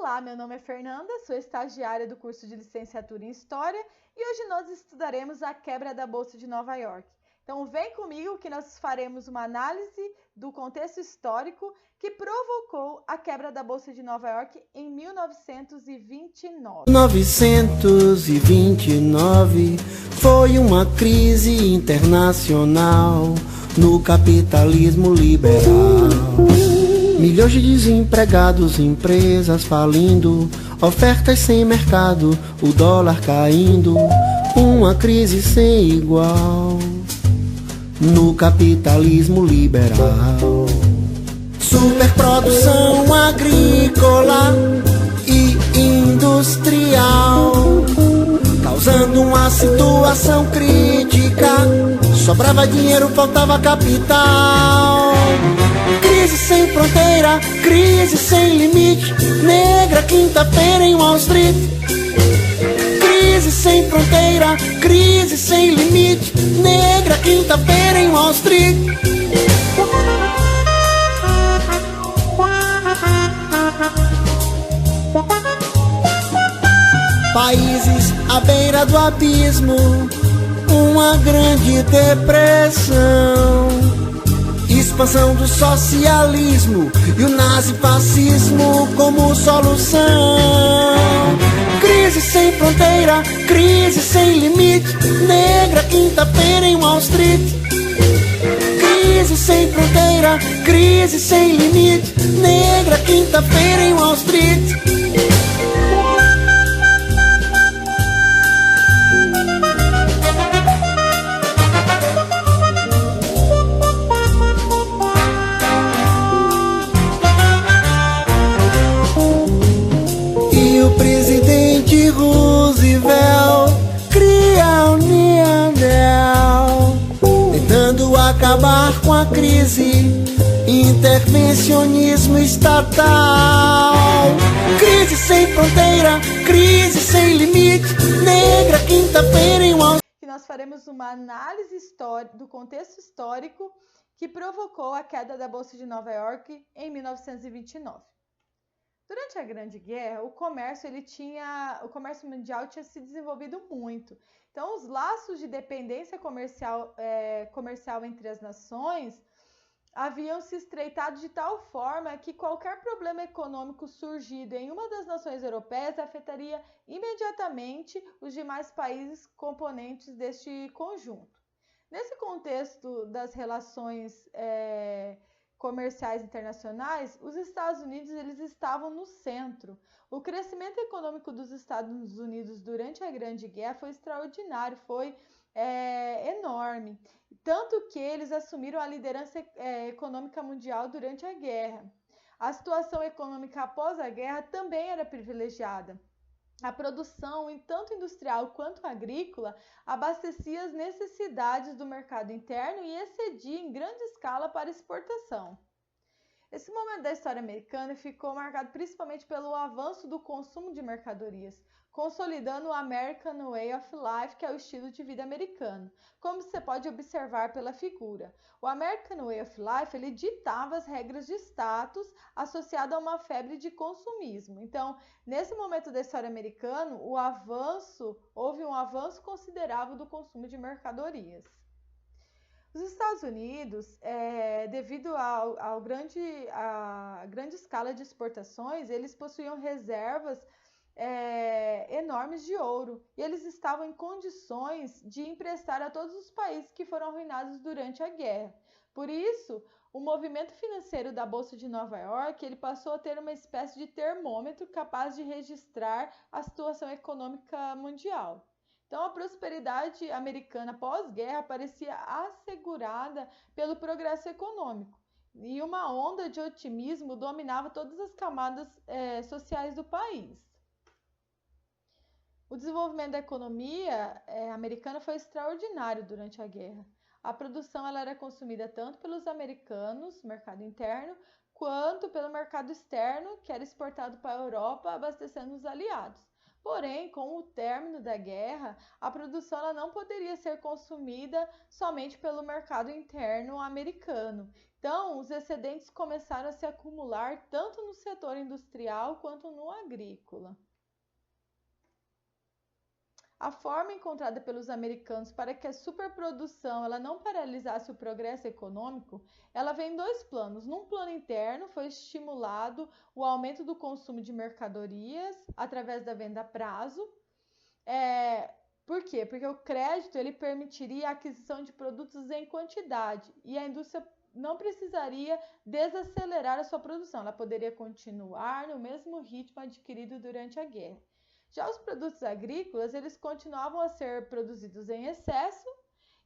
Olá, meu nome é Fernanda, sou estagiária do curso de licenciatura em História e hoje nós estudaremos a quebra da Bolsa de Nova York. Então vem comigo que nós faremos uma análise do contexto histórico que provocou a quebra da Bolsa de Nova York em 1929. 1929 foi uma crise internacional no capitalismo liberal. Milhões de desempregados, empresas falindo, ofertas sem mercado, o dólar caindo, uma crise sem igual no capitalismo liberal. Superprodução agrícola e industrial, causando uma situação crítica. Sobrava dinheiro, faltava capital. Crise sem fronteira, crise sem limite. Negra quinta-feira em Wall Street. Crise sem fronteira, crise sem limite. Negra quinta-feira em Wall Street. Países à beira do abismo, uma grande depressão, expansão do socialismo e o nazifascismo como solução. Crise sem fronteira, crise sem limite. Negra quinta-feira em Wall Street. Crise sem fronteira, crise sem limite. Negra quinta-feira em Wall Street. O presidente Roosevelt cria a União, tentando acabar com a crise, intervencionismo estatal. Crise sem fronteira, crise sem limite. Negra quinta-feira em Wall Street. Que nós faremos uma análise do contexto histórico que provocou a queda da Bolsa de Nova York em 1929. Durante a Grande Guerra, o comércio mundial tinha se desenvolvido muito. Então, os laços de dependência comercial entre as nações haviam se estreitado de tal forma que qualquer problema econômico surgido em uma das nações europeias afetaria imediatamente os demais países componentes deste conjunto. Nesse contexto das relações comerciais internacionais, os Estados Unidos eles estavam no centro. O crescimento econômico dos Estados Unidos durante a Grande Guerra foi extraordinário, foi enorme, tanto que eles assumiram a liderança econômica mundial durante a guerra. A situação econômica após a guerra também era privilegiada. A produção, tanto industrial quanto agrícola, abastecia as necessidades do mercado interno e excedia em grande escala para exportação. Esse momento da história americana ficou marcado principalmente pelo avanço do consumo de mercadorias, consolidando o American Way of Life, que é o estilo de vida americano, como você pode observar pela figura. O American Way of Life ele ditava as regras de status associadas a uma febre de consumismo. Então, nesse momento da história americana, houve um avanço considerável do consumo de mercadorias. Os Estados Unidos, devido à grande escala de exportações, eles possuíam reservas enormes de ouro e eles estavam em condições de emprestar a todos os países que foram arruinados durante a guerra. Por isso, o movimento financeiro da Bolsa de Nova York ele passou a ter uma espécie de termômetro capaz de registrar a situação econômica mundial. Então, a prosperidade americana pós-guerra parecia assegurada pelo progresso econômico e uma onda de otimismo dominava todas as camadas sociais do país. O desenvolvimento da economia americana foi extraordinário durante a guerra. A produção ela era consumida tanto pelos americanos, mercado interno, quanto pelo mercado externo, que era exportado para a Europa, abastecendo os aliados. Porém, com o término da guerra, a produção ela não poderia ser consumida somente pelo mercado interno americano. Então, os excedentes começaram a se acumular tanto no setor industrial quanto no agrícola. A forma encontrada pelos americanos para que a superprodução ela não paralisasse o progresso econômico, ela vem em dois planos. Num plano interno, foi estimulado o aumento do consumo de mercadorias através da venda a prazo. Por quê? Porque o crédito ele permitiria a aquisição de produtos em quantidade e a indústria não precisaria desacelerar a sua produção. Ela poderia continuar no mesmo ritmo adquirido durante a guerra. Já os produtos agrícolas, eles continuavam a ser produzidos em excesso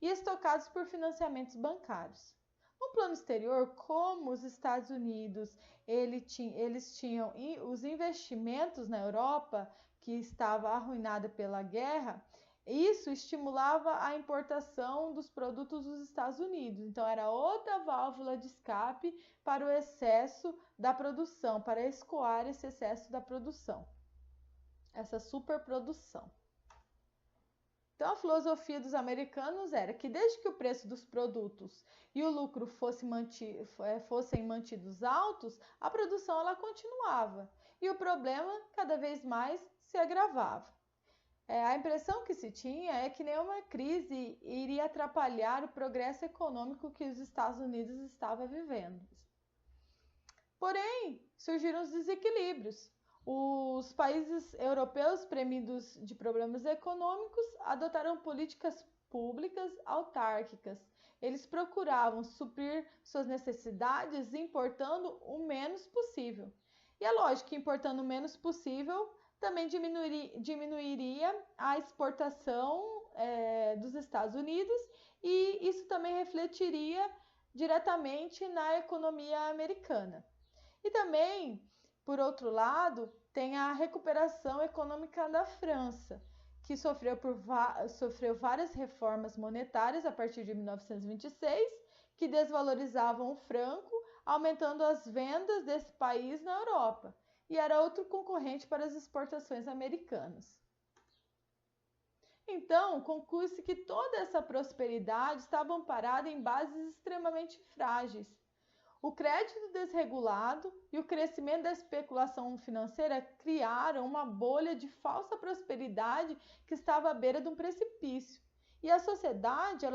e estocados por financiamentos bancários. No plano exterior, como os Estados Unidos eles tinham os investimentos na Europa, que estava arruinada pela guerra, isso estimulava a importação dos produtos dos Estados Unidos. Então, era outra válvula de escape para o excesso da produção, para escoar esse excesso da produção. Essa superprodução. Então, a filosofia dos americanos era que desde que o preço dos produtos e o lucro fossem mantidos altos, a produção ela continuava e o problema cada vez mais se agravava. A impressão que se tinha é que nenhuma crise iria atrapalhar o progresso econômico que os Estados Unidos estavam vivendo. Porém, surgiram os desequilíbrios. Os países europeus, premidos de problemas econômicos, adotaram políticas públicas autárquicas. Eles procuravam suprir suas necessidades importando o menos possível. E é lógico que importando o menos possível também diminuiria a exportação dos Estados Unidos e isso também refletiria diretamente na economia americana. E também, por outro lado, tem a recuperação econômica da França, que sofreu várias reformas monetárias a partir de 1926, que desvalorizavam o franco, aumentando as vendas desse país na Europa, e era outro concorrente para as exportações americanas. Então, conclui-se que toda essa prosperidade estava amparada em bases extremamente frágeis. O crédito desregulado e o crescimento da especulação financeira criaram uma bolha de falsa prosperidade que estava à beira de um precipício. E a sociedade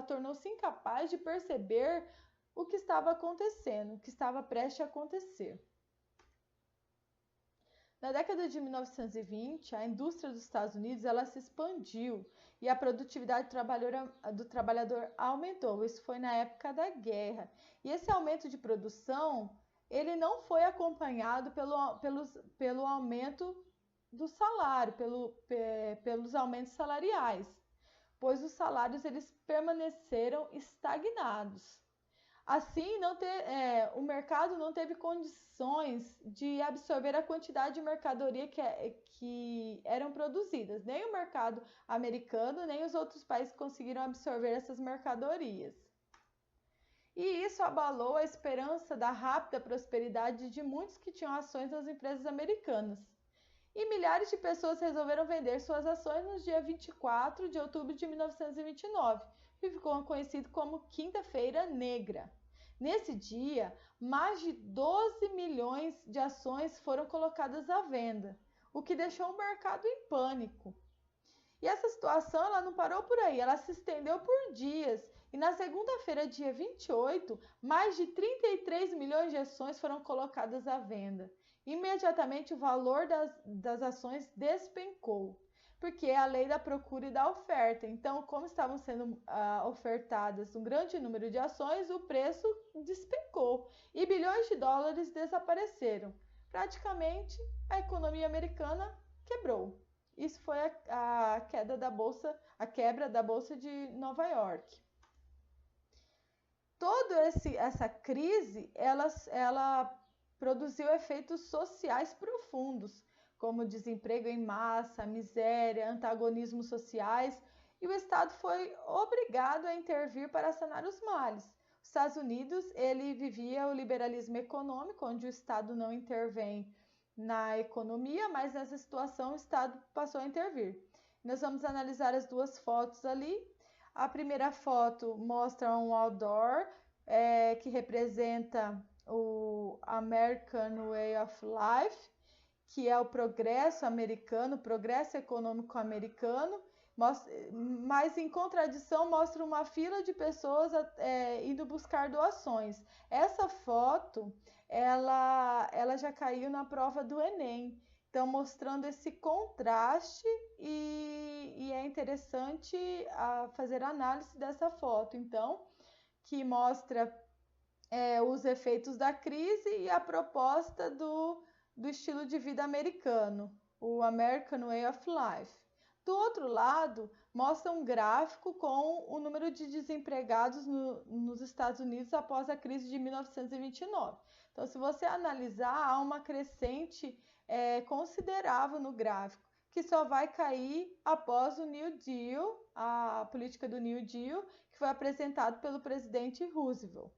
tornou-se incapaz de perceber o que estava acontecendo, o que estava prestes a acontecer. Na década de 1920, a indústria dos Estados Unidos ela se expandiu e a produtividade do trabalhador aumentou. Isso foi na época da guerra. E esse aumento de produção ele não foi acompanhado pelo aumento do salário, pelos aumentos salariais, pois os salários eles permaneceram estagnados. Assim, o mercado não teve condições de absorver a quantidade de mercadoria que eram produzidas. Nem o mercado americano, nem os outros países conseguiram absorver essas mercadorias. E isso abalou a esperança da rápida prosperidade de muitos que tinham ações nas empresas americanas. E milhares de pessoas resolveram vender suas ações no dia 24 de outubro de 1929, que ficou conhecido como Quinta-feira Negra. Nesse dia, mais de 12 milhões de ações foram colocadas à venda, o que deixou o mercado em pânico. E essa situação ela não parou por aí, ela se estendeu por dias. E na segunda-feira, dia 28, mais de 33 milhões de ações foram colocadas à venda. Imediatamente o valor das ações despencou, porque é a lei da procura e da oferta. Então, como estavam sendo ofertadas um grande número de ações, o preço despencou e bilhões de dólares desapareceram. Praticamente, a economia americana quebrou. Isso foi a quebra da Bolsa de Nova York. Toda essa crise, ela produziu efeitos sociais profundos, como desemprego em massa, miséria, antagonismos sociais, e o Estado foi obrigado a intervir para sanar os males. Os Estados Unidos, ele vivia o liberalismo econômico, onde o Estado não intervém na economia, mas nessa situação o Estado passou a intervir. Nós vamos analisar as duas fotos ali. A primeira foto mostra um outdoor que representa o American Way of Life, que é o progresso americano, o progresso econômico americano, mas em contradição mostra uma fila de pessoas indo buscar doações. Essa foto, ela já caiu na prova do Enem, então mostrando esse contraste e é interessante fazer análise dessa foto, então, que mostra os efeitos da crise e a proposta do estilo de vida americano, o American Way of Life. Do outro lado, mostra um gráfico com o número de desempregados nos Estados Unidos após a crise de 1929. Então, se você analisar, há uma crescente considerável no gráfico, que só vai cair após o New Deal, a política do New Deal, que foi apresentado pelo presidente Roosevelt.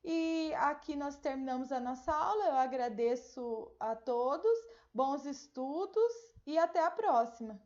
E aqui nós terminamos a nossa aula. Eu agradeço a todos, bons estudos e até a próxima.